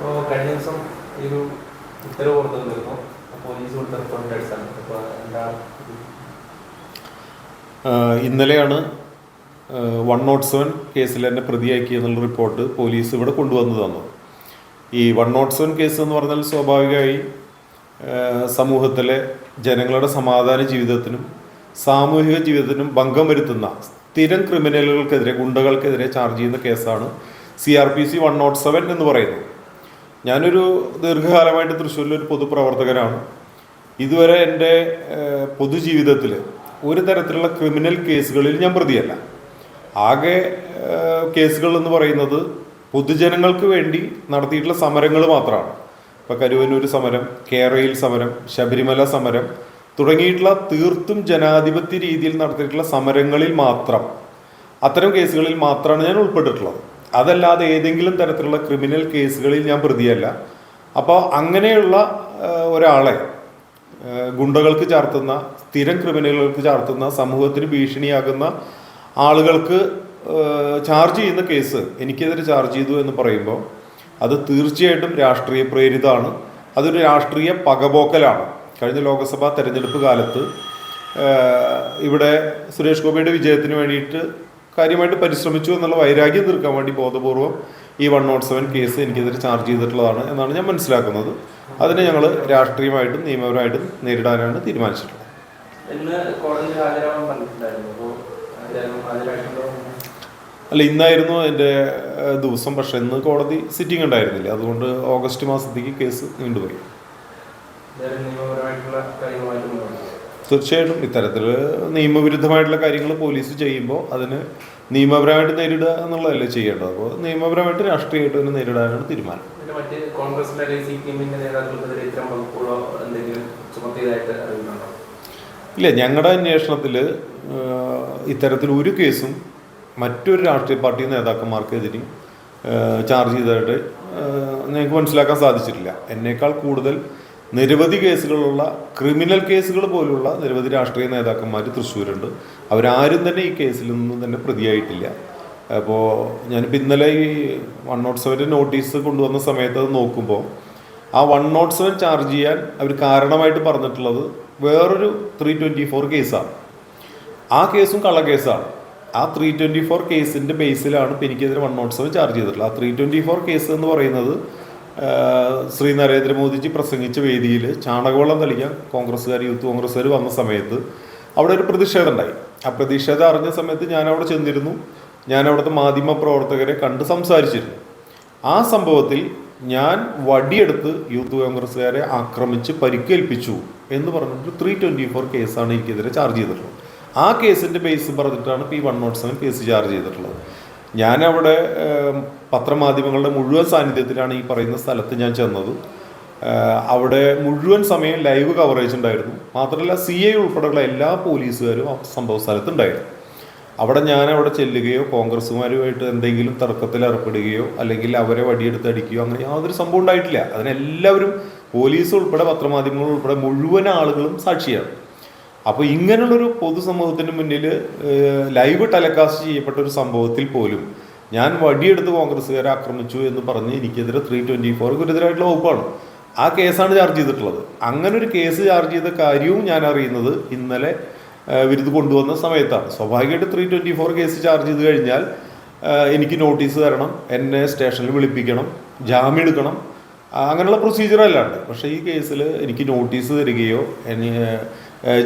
അപ്പോൾ കഴിഞ്ഞ ദിവസം ഈ ഒരു ഉത്തരവ് പുറത്തു വന്നിരുന്നു. പോലീസ് കൊടുത്ത റിപ്പോർട്ടിൻ്റെ അടിസ്ഥാനത്തിൽ അപ്പോൾ എന്താ ഇന്നലെയാണ് 107 കേസിൽ എന്നെ പ്രതിയാക്കി എന്നുള്ള റിപ്പോർട്ട് പോലീസ് ഇവിടെ കൊണ്ടുവന്നു തന്നത്. ഈ 107 കേസ് എന്ന് പറഞ്ഞാൽ സ്വാഭാവികമായി സമൂഹത്തിലെ ജനങ്ങളുടെ സമാധാന ജീവിതത്തിനും സാമൂഹിക ജീവിതത്തിനും ഭംഗം വരുത്തുന്ന സ്ഥിരം ക്രിമിനലുകൾക്കെതിരെ, ഗുണ്ടകൾക്കെതിരെ ചാർജ് ചെയ്യുന്ന കേസാണ് CRPC 107 എന്ന് പറയുന്നത്. ഞാനൊരു ദീർഘകാലമായിട്ട് തൃശ്ശൂരിലൊരു പൊതുപ്രവർത്തകനാണ്. ഇതുവരെ എൻ്റെ പൊതുജീവിതത്തിൽ ഒരു തരത്തിലുള്ള ക്രിമിനൽ കേസുകളിൽ ഞാൻ പ്രതിയല്ല. ആകെ കേസുകൾ എന്ന് പറയുന്നത് പൊതുജനങ്ങൾക്ക് വേണ്ടി നടത്തിയിട്ടുള്ള സമരങ്ങൾ മാത്രമാണ്. ഇപ്പോൾ കരുവന്നൂർ സമരം, കേരയിൽ സമരം, ശബരിമല സമരം തുടങ്ങിയിട്ടുള്ള തീർത്തും ജനാധിപത്യ രീതിയിൽ നടത്തിയിട്ടുള്ള സമരങ്ങളിൽ മാത്രം, അത്തരം കേസുകളിൽ മാത്രമാണ് ഞാൻ ഉൾപ്പെട്ടിട്ടുള്ളത്. അതല്ലാതെ ഏതെങ്കിലും തരത്തിലുള്ള ക്രിമിനൽ കേസുകളിൽ ഞാൻ പ്രതിയല്ല. അപ്പോൾ അങ്ങനെയുള്ള ഒരാളെ ഗുണ്ടകൾക്ക് ചാർത്തുന്ന, സ്ഥിരം ക്രിമിനലുകൾക്ക് ചാർത്തുന്ന, സമൂഹത്തിന് ഭീഷണിയാകുന്ന ആളുകൾക്ക് ചാർജ് ചെയ്യുന്ന കേസ് എനിക്കെതിരെ ചാർജ് ചെയ്തു എന്ന് പറയുമ്പോൾ അത് തീർച്ചയായിട്ടും രാഷ്ട്രീയ പ്രേരിതമാണ്. അതൊരു രാഷ്ട്രീയ പകപോക്കലാണ്. കഴിഞ്ഞ ലോക്സഭാ തെരഞ്ഞെടുപ്പ് കാലത്ത് ഇവിടെ സുരേഷ് ഗോപിയുടെ വിജയത്തിന് വേണ്ടിയിട്ട് കാര്യമായിട്ട് പരിശ്രമിച്ചു എന്നുള്ള വൈരാഗ്യം തീർക്കാൻ വേണ്ടി ബോധപൂർവം ഈ 107 കേസ് എനിക്കെതിരെ ചാർജ് ചെയ്തിട്ടുള്ളതാണ് എന്നാണ് ഞാൻ മനസ്സിലാക്കുന്നത്. അതിനെ ഞങ്ങൾ രാഷ്ട്രീയമായിട്ടും നിയമപരമായിട്ടും നേരിടാനാണ് തീരുമാനിച്ചിട്ടുള്ളത്. അല്ല, ഇന്നായിരുന്നു എൻ്റെ ദിവസം. പക്ഷേ ഇന്ന് കോടതി സിറ്റിംഗ് ഉണ്ടായിരുന്നില്ല. അതുകൊണ്ട് ഓഗസ്റ്റ് മാസത്തേക്ക് കേസ് നീണ്ടുപോയി. തീർച്ചയായിട്ടും ഇത്തരത്തിൽ നിയമവിരുദ്ധമായിട്ടുള്ള കാര്യങ്ങൾ പോലീസ് ചെയ്യുമ്പോൾ അതിന് നിയമപരമായിട്ട് നേരിടുക എന്നുള്ളതല്ലേ ചെയ്യേണ്ടത്. അപ്പോൾ നിയമപരമായിട്ട് രാഷ്ട്രീയമായിട്ട് തന്നെ നേരിടാനാണ് തീരുമാനം. ഇല്ല, ഞങ്ങളുടെ അന്വേഷണത്തിൽ ഇത്തരത്തിൽ ഒരു കേസും മറ്റൊരു രാഷ്ട്രീയ പാർട്ടി നേതാക്കന്മാർക്കെതിരെ ചാർജ് ചെയ്തതായിട്ട് ഞങ്ങൾക്ക് മനസ്സിലാക്കാൻ സാധിച്ചിട്ടില്ല. എന്നേക്കാൾ കൂടുതൽ നിരവധി കേസുകളുള്ള, ക്രിമിനൽ കേസുകൾ പോലുള്ള നിരവധി രാഷ്ട്രീയ നേതാക്കന്മാർ തൃശ്ശൂരുണ്ട്. അവരാരും തന്നെ ഈ കേസിൽ നിന്നും തന്നെ പ്രതിയായിട്ടില്ല. അപ്പോൾ ഞാനിപ്പോൾ ഇന്നലെ ഈ 107 നോട്ടീസ് കൊണ്ടുവന്ന സമയത്ത് അത് നോക്കുമ്പോൾ ആ 107 ചാർജ് ചെയ്യാൻ അവർ കാരണമായിട്ട് പറഞ്ഞിട്ടുള്ളത് വേറൊരു 324 കേസാണ്. ആ കേസും കള്ളക്കേസാണ്. ആ 324 കേസിൻ്റെ ബേസിലാണ് ഇപ്പോൾ എനിക്കെതിരെ 107 ചാർജ് ചെയ്തിട്ടുള്ളത്. ആ 324 കേസ് എന്ന് പറയുന്നത് ശ്രീ നരേന്ദ്രമോദിജി പ്രസംഗിച്ച വേദിയിൽ ചാണകവെള്ളം തളിക്കാൻ കോൺഗ്രസ്സുകാർ, യൂത്ത് കോൺഗ്രസ്സുകാർ വന്ന സമയത്ത് അവിടെ ഒരു പ്രതിഷേധം ഉണ്ടായി. ആ പ്രതിഷേധം അറിഞ്ഞ സമയത്ത് ഞാൻ അവിടെ ചെന്നിരുന്നു. ഞാൻ അവിടുത്തെ മാധ്യമ പ്രവർത്തകരെ കണ്ട് സംസാരിച്ചിരുന്നു. ആ സംഭവത്തിൽ ഞാൻ വടിയെടുത്ത് യൂത്ത് കോൺഗ്രസ്സുകാരെ ആക്രമിച്ച് പരിക്കേൽപ്പിച്ചു എന്ന് പറഞ്ഞിട്ട് 324 കേസാണ് എനിക്കെതിരെ ചാർജ് ചെയ്തിട്ടുള്ളത്. ആ കേസിൻ്റെ ബേസ് പറഞ്ഞിട്ടാണ് ഇപ്പോൾ ഈ 107 കേസ് ചാർജ് ചെയ്തിട്ടുള്ളത്. ഞാനവിടെ പത്രമാധ്യമങ്ങളുടെ മുഴുവൻ സാന്നിധ്യത്തിലാണ് ഈ പറയുന്ന സ്ഥലത്ത് ഞാൻ ചെന്നത്. അവിടെ മുഴുവൻ സമയം ലൈവ് കവറേജ് ഉണ്ടായിരുന്നു. മാത്രമല്ല CI ഉൾപ്പെടെയുള്ള എല്ലാ പോലീസുകാരും ആ സംഭവ സ്ഥലത്തുണ്ടായിരുന്നു. അവിടെ ചെല്ലുകയോ കോൺഗ്രസ്സുമാരുമായിട്ട് എന്തെങ്കിലും തർക്കത്തിൽ ഏർപ്പെടുകയോ അല്ലെങ്കിൽ അവരെ വടിയെടുത്ത് അടിക്കുകയോ അങ്ങനെ യാതൊരു സംഭവം ഉണ്ടായിട്ടില്ല. അതിനെല്ലാവരും, പോലീസ് ഉൾപ്പെടെ പത്രമാധ്യമങ്ങൾ ഉൾപ്പെടെ മുഴുവൻ ആളുകളും സാക്ഷിയാണ്. അപ്പോൾ ഇങ്ങനെയുള്ളൊരു പൊതുസമൂഹത്തിന് മുന്നിൽ ലൈവ് ടെലികാസ്റ്റ് ചെയ്യപ്പെട്ട ഒരു സംഭവത്തിൽ പോലും ഞാൻ വടിയെടുത്ത് കോൺഗ്രസ്സുകാരെ ആക്രമിച്ചു എന്ന് പറഞ്ഞ് എനിക്കെതിരെ 324 ഗുരുതരമായിട്ടുള്ള വകുപ്പാണ്. ആ കേസാണ് ചാർജ് ചെയ്തിട്ടുള്ളത്. അങ്ങനെ ഒരു കേസ് ചാർജ് ചെയ്ത കാര്യവും ഞാൻ അറിയുന്നത് ഇന്നലെ വിരുദ്ധ കൊണ്ടുവന്ന സമയത്താണ്. സ്വാഭാവികമായിട്ട് 324 കേസ് ചാർജ് ചെയ്ത് കഴിഞ്ഞാൽ എനിക്ക് നോട്ടീസ് തരണം, എന്നെ സ്റ്റേഷനിൽ വിളിപ്പിക്കണം, ജാമ്യം എടുക്കണം, അങ്ങനെയുള്ള പ്രൊസീജിയർ അല്ലാണ്ട്. പക്ഷേ ഈ കേസിൽ എനിക്ക് നോട്ടീസ് തരികയോ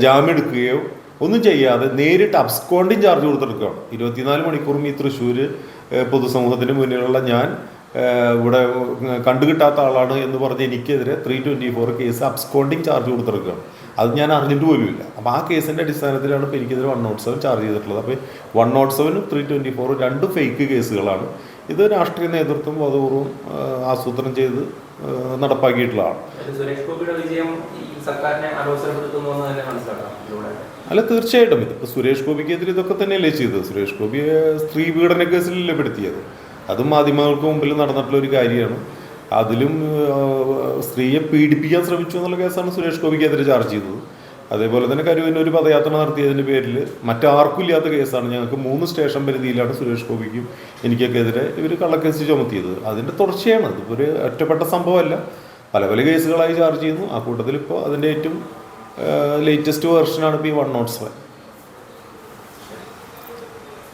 ജാമ്യം എടുക്കുകയോ ഒന്നും ചെയ്യാതെ നേരിട്ട് അബ്സ്കോണ്ടിങ് ചാർജ് കൊടുത്തെടുക്കുകയാണ്. 24 മണിക്കൂറും ഈ തൃശ്ശൂർ പൊതുസമൂഹത്തിന് മുന്നിലുള്ള ഞാൻ ഇവിടെ കണ്ടുകിട്ടാത്ത ആളാണ് എന്ന് പറഞ്ഞ് എനിക്കെതിരെ 324 കേസ് അബ്സ്കോണ്ടിങ് ചാർജ് കൊടുത്തെടുക്കുകയാണ്. അത് ഞാൻ അറിഞ്ഞിട്ട് പോലുമില്ല. അപ്പോൾ ആ കേസിൻ്റെ അടിസ്ഥാനത്തിലാണ് ഇപ്പോൾ എനിക്കെതിരെ 107 ചാർജ് ചെയ്തിട്ടുള്ളത്. അപ്പോൾ 107 324 രണ്ട് ഫേക്ക് കേസുകളാണ്. ഇത് രാഷ്ട്രീയ നേതൃത്വം ബോധപൂർവം ആസൂത്രണം ചെയ്ത് നടപ്പാക്കിയിട്ടുള്ളതാണ്. അല്ല, തീർച്ചയായിട്ടും ഇതിപ്പോൾ സുരേഷ് ഗോപിക്കെതിരെ ഇതൊക്കെ തന്നെയല്ലേ ചെയ്തത്. സുരേഷ് ഗോപിയെ സ്ത്രീ പീഡന കേസിലല്ലേ പെടുത്തിയത്. അതും മാധ്യമങ്ങൾക്ക് മുമ്പിൽ നടന്നിട്ടുള്ള ഒരു കാര്യമാണ്. അതിലും സ്ത്രീയെ പീഡിപ്പിക്കാൻ ശ്രമിച്ചു എന്നുള്ള കേസാണ് സുരേഷ് ഗോപിക്കെതിരെ ചാർജ് ചെയ്തത്. അതേപോലെ തന്നെ കരുവന്നൂർ പദയാത്ര നടത്തിയതിൻ്റെ പേരിൽ മറ്റാർക്കും ഇല്ലാത്ത കേസാണ്. ഞങ്ങൾക്ക് 3 സ്റ്റേഷൻ പരിധിയിലാണ് സുരേഷ് ഗോപിക്കും എനിക്കൊക്കെ എതിരെ ഇവർ കള്ളക്കേസ് ചുമത്തിയത്. അതിൻ്റെ തുടർച്ചയാണ്. ഇതിപ്പോൾ ഒരു ഒറ്റപ്പെട്ട സംഭവമല്ല, പല പല കേസുകളായി ചാർജ് ചെയ്യുന്നു. ആ കൂട്ടത്തിൽ ഇപ്പോൾ അതിൻ്റെ ഏറ്റവും ലേറ്റസ്റ്റ് വേർഷനാണ് ഇപ്പോൾ ഈ 107.